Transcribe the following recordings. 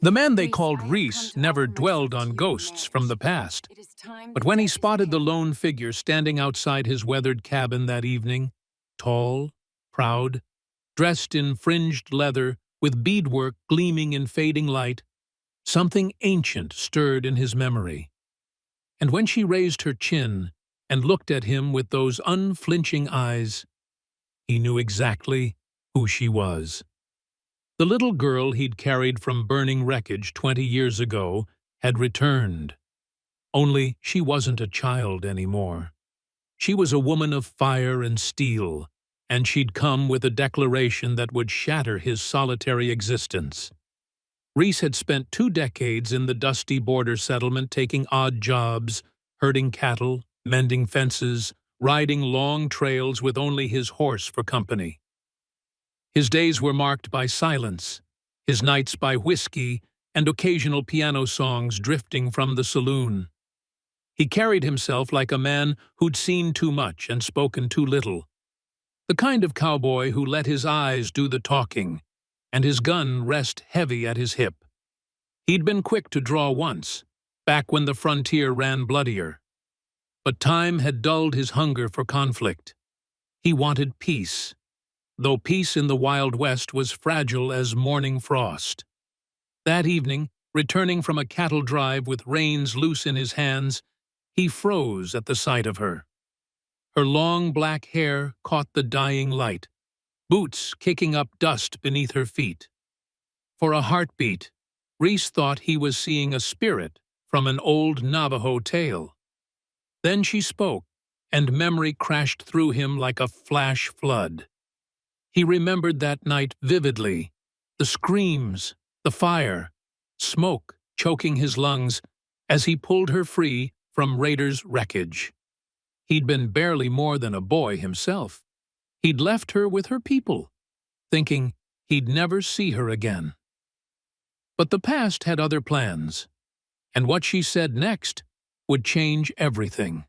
The man they Reese, called I have come Reese to never offer myself dwelled to on you in ghosts from marriage. the past. It is time But the when he debt is spotted the paid. lone figure standing outside his weathered cabin that evening, tall, proud, dressed in fringed leather, with beadwork gleaming in fading light, something ancient stirred in his memory. And when she raised her chin and looked at him with those unflinching eyes, he knew exactly who she was. The little girl he'd carried from burning wreckage 20 years ago had returned. Only she wasn't a child anymore. She was a woman of fire and steel, and she'd come with a declaration that would shatter his solitary existence. Reese had spent 2 decades in the dusty border settlement taking odd jobs, herding cattle, mending fences, riding long trails with only his horse for company. His days were marked by silence, his nights by whiskey and occasional piano songs drifting from the saloon. He carried himself like a man who'd seen too much and spoken too little, the kind of cowboy who let his eyes do the talking and his gun rest heavy at his hip. He'd been quick to draw once, back when the frontier ran bloodier. But time had dulled his hunger for conflict. He wanted peace, though peace in the Wild West was fragile as morning frost. That evening, returning from a cattle drive with reins loose in his hands, he froze at the sight of her. Her long black hair caught the dying light, boots kicking up dust beneath her feet. For a heartbeat, Reese thought he was seeing a spirit from an old Navajo tale. Then she spoke, and memory crashed through him like a flash flood. He remembered that night vividly, the screams, the fire, smoke choking his lungs as he pulled her free from raiders' wreckage. He'd been barely more than a boy himself. He'd left her with her people, thinking he'd never see her again. But the past had other plans, and what she said next would change everything.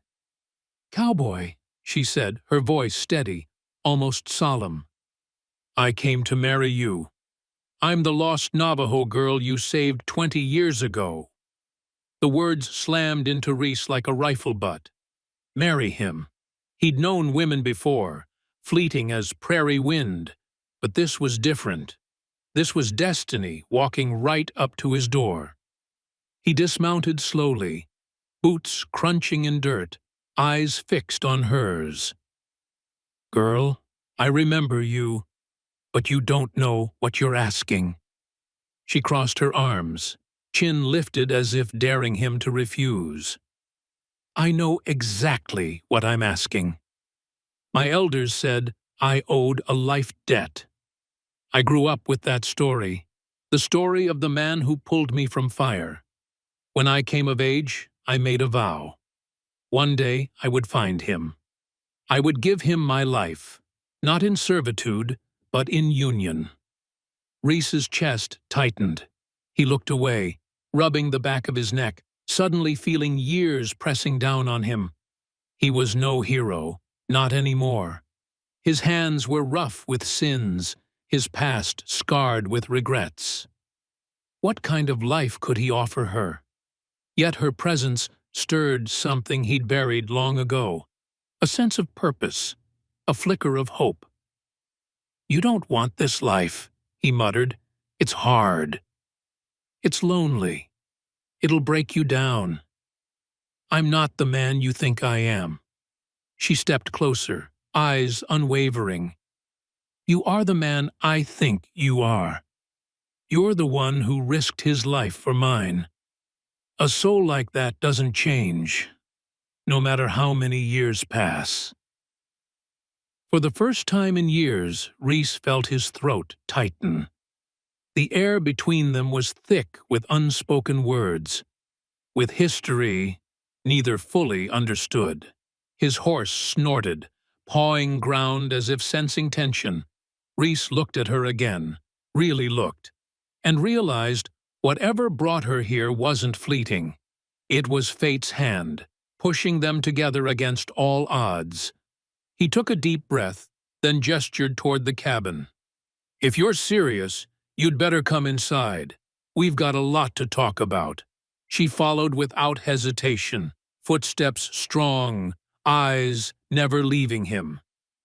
"Cowboy," she said, her voice steady, almost solemn, "I came to marry you. I'm the lost Navajo girl you saved 20 years ago." The words slammed into Reese like a rifle butt. Marry him. He'd known women before, fleeting as prairie wind, but this was different. This was destiny walking right up to his door. He dismounted slowly, boots crunching in dirt, eyes fixed on hers. "Girl, I remember you, but you don't know what you're asking." She crossed her arms, chin lifted as if daring him to refuse. "I know exactly what I'm asking. My elders said I owed a life debt. I grew up with that story, the story of the man who pulled me from fire. When I came of age, I made a vow. One day I would find him. I would give him my life, not in servitude, but in union." Reese's chest tightened. He looked away, rubbing the back of his neck, suddenly feeling years pressing down on him. He was no hero, not anymore. His hands were rough with sins, his past scarred with regrets. What kind of life could he offer her? Yet her presence stirred something he'd buried long ago, a sense of purpose, a flicker of hope. "You don't want this life," he muttered. "It's hard. It's lonely. It'll break you down. I'm not the man you think I am." She stepped closer, eyes unwavering. "You are the man I think you are. You're the one who risked his life for mine. A soul like that doesn't change, no matter how many years pass." For the first time in years, Reese felt his throat tighten. The air between them was thick with unspoken words, with history neither fully understood. His horse snorted, pawing ground as if sensing tension. Reese looked at her again, really looked, and realized whatever brought her here wasn't fleeting. It was fate's hand, pushing them together against all odds. He took a deep breath, then gestured toward the cabin. "If you're serious, you'd better come inside. We've got a lot to talk about." She followed without hesitation, footsteps strong, eyes never leaving him.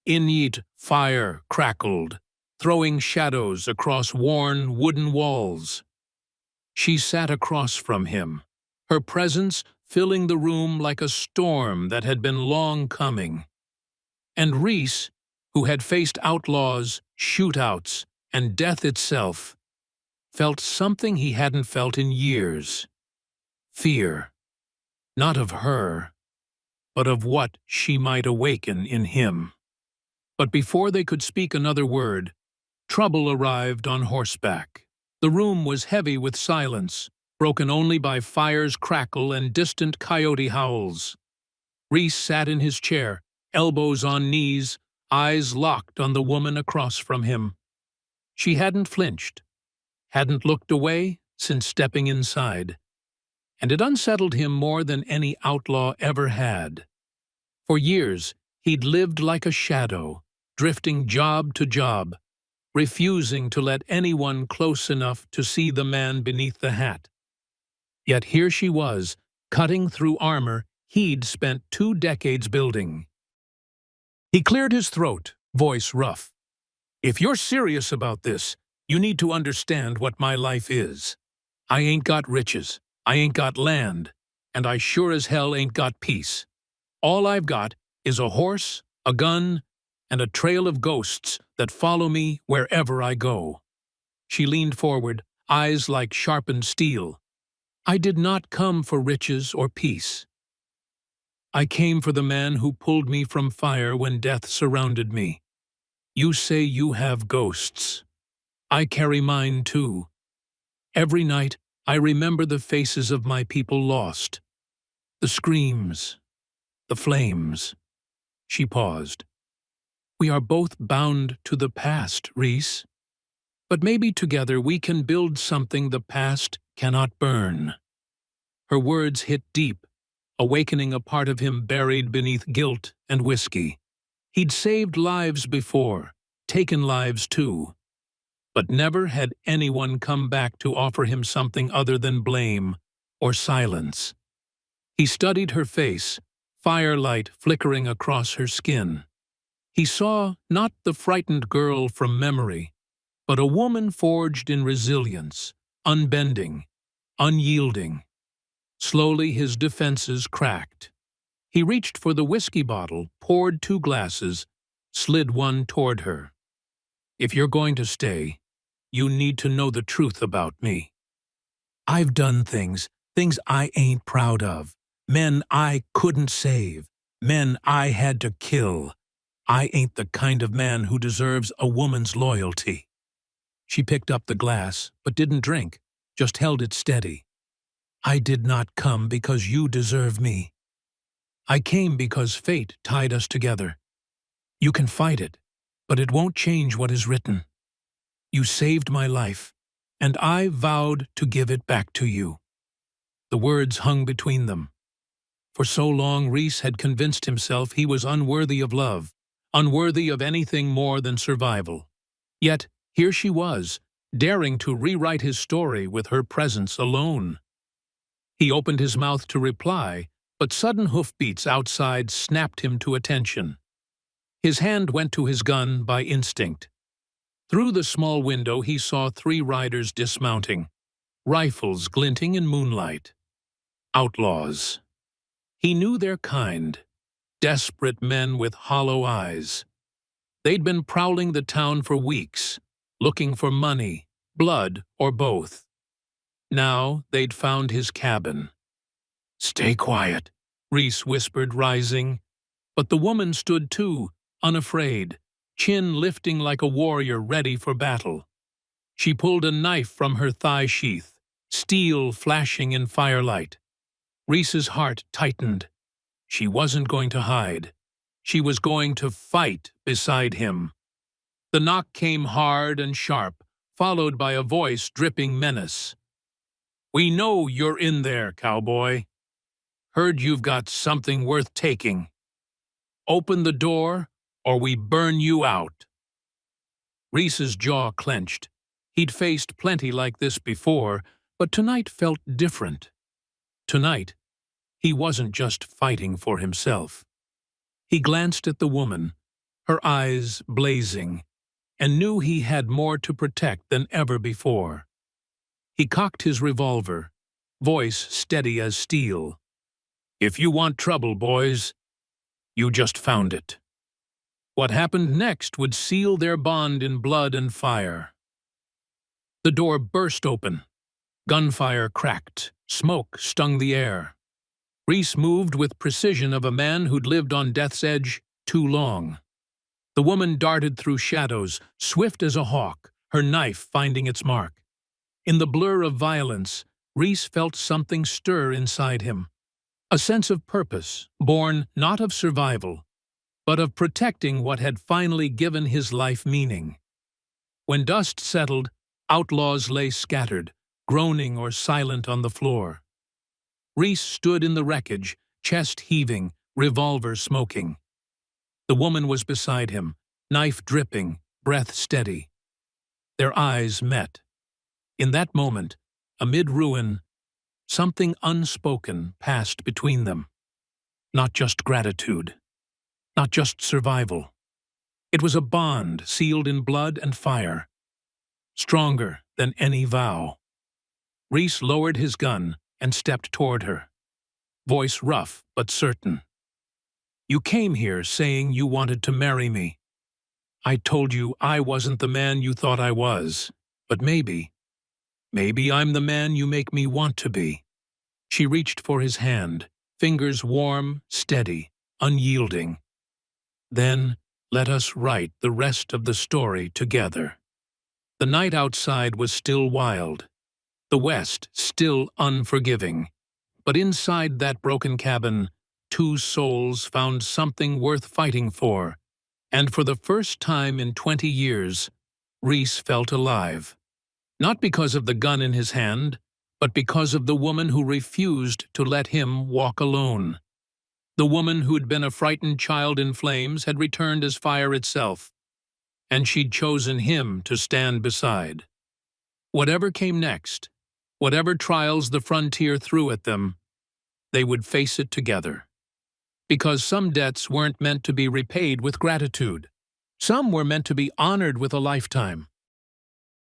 Inyit fire crackled, throwing shadows across worn wooden walls. She sat across from him, her presence filling the room like a storm that had been long coming. And Reese, who had faced outlaws, shootouts, and death itself, felt something he hadn't felt in years. Fear, not of her, but of what she might awaken in him. But before they could speak another word, trouble arrived on horseback. The room was heavy with silence, broken only by fire's crackle and distant coyote howls. Reese sat in his chair, elbows on knees, eyes locked on the woman across from him. She hadn't flinched, hadn't looked away since stepping inside, and it unsettled him more than any outlaw ever had. For years, he'd lived like a shadow, drifting job to job, refusing to let anyone close enough to see the man beneath the hat. Yet here she was, cutting through armor he'd spent 2 decades building. He cleared his throat, voice rough. "If you're serious about this, you need to understand what my life is. I ain't got riches, I ain't got land, and I sure as hell ain't got peace. All I've got is a horse, a gun, and a trail of ghosts that follow me wherever I go." She leaned forward, eyes like sharpened steel. "I did not come for riches or peace. I came for the man who pulled me from fire when death surrounded me. You say you have ghosts. I carry mine too. Every night I remember the faces of my people lost. The screams, the flames." She paused. "We are both bound to the past, Reese. But maybe together we can build something the past cannot burn." Her words hit deep, awakening a part of him buried beneath guilt and whiskey. He'd saved lives before, taken lives too, but never had anyone come back to offer him something other than blame or silence. He studied her face, firelight flickering across her skin. He saw not the frightened girl from memory, but a woman forged in resilience, unbending, unyielding. Slowly his defenses cracked. He reached for the whiskey bottle, poured 2 glasses, slid one toward her. "If you're going to stay, you need to know the truth about me. I've done things I ain't proud of, men I couldn't save, men I had to kill. I ain't the kind of man who deserves a woman's loyalty." She picked up the glass, but didn't drink, just held it steady. "I did not come because you deserve me. I came because fate tied us together. You can fight it, but it won't change what is written. You saved my life, and I vowed to give it back to you." The words hung between them. For so long Reese had convinced himself he was unworthy of love, unworthy of anything more than survival. Yet here she was, daring to rewrite his story with her presence alone. He opened his mouth to reply, but sudden hoofbeats outside snapped him to attention. His hand went to his gun by instinct. Through the small window he saw 3 riders dismounting, rifles glinting in moonlight. Outlaws. He knew their kind, desperate men with hollow eyes. They'd been prowling the town for weeks, looking for money, blood, or both. Now they'd found his cabin. "Stay quiet," Reese whispered, rising. But the woman stood too, unafraid, chin lifting like a warrior ready for battle. She pulled a knife from her thigh sheath, steel flashing in firelight. Reese's heart tightened. She wasn't going to hide. She was going to fight beside him. The knock came hard and sharp, followed by a voice dripping menace. "We know you're in there, cowboy. Heard you've got something worth taking. Open the door, or we burn you out." Reese's jaw clenched. He'd faced plenty like this before, But tonight felt different. Tonight, he wasn't just fighting for himself. He glanced at the woman, her eyes blazing, and knew he had more to protect than ever before. He cocked his revolver, voice steady as steel. "If you want trouble, boys, you just found it." What happened next would seal their bond in blood and fire. The door burst open. Gunfire cracked. Smoke stung the air. Reese moved with precision of a man who'd lived on death's edge too long. The woman darted through shadows, swift as a hawk, her knife finding its mark. In the blur of violence, Reese felt something stir inside him. A sense of purpose, born not of survival, but of protecting what had finally given his life meaning. When dust settled, outlaws lay scattered, groaning or silent on the floor. Reese stood in the wreckage, chest heaving, revolver smoking. The woman was beside him, knife dripping, breath steady. Their eyes met. In that moment, amid ruin, something unspoken passed between them. Not just gratitude, not just survival. It was a bond sealed in blood and fire, stronger than any vow. Reese lowered his gun and stepped toward her, voice rough but certain. "You came here saying you wanted to marry me. I told you I wasn't the man you thought I was, but maybe I'm the man you make me want to be." She reached for his hand, fingers warm, steady, unyielding. "Then let us write the rest of the story together." The night outside was still wild, the west still unforgiving, but inside that broken cabin, two souls found something worth fighting for, and for the first time in 20 years, Reese felt alive. Not because of the gun in his hand, but because of the woman who refused to let him walk alone. The woman who'd been a frightened child in flames had returned as fire itself, and she'd chosen him to stand beside. Whatever came next, whatever trials the frontier threw at them, they would face it together. Because some debts weren't meant to be repaid with gratitude. Some were meant to be honored with a lifetime.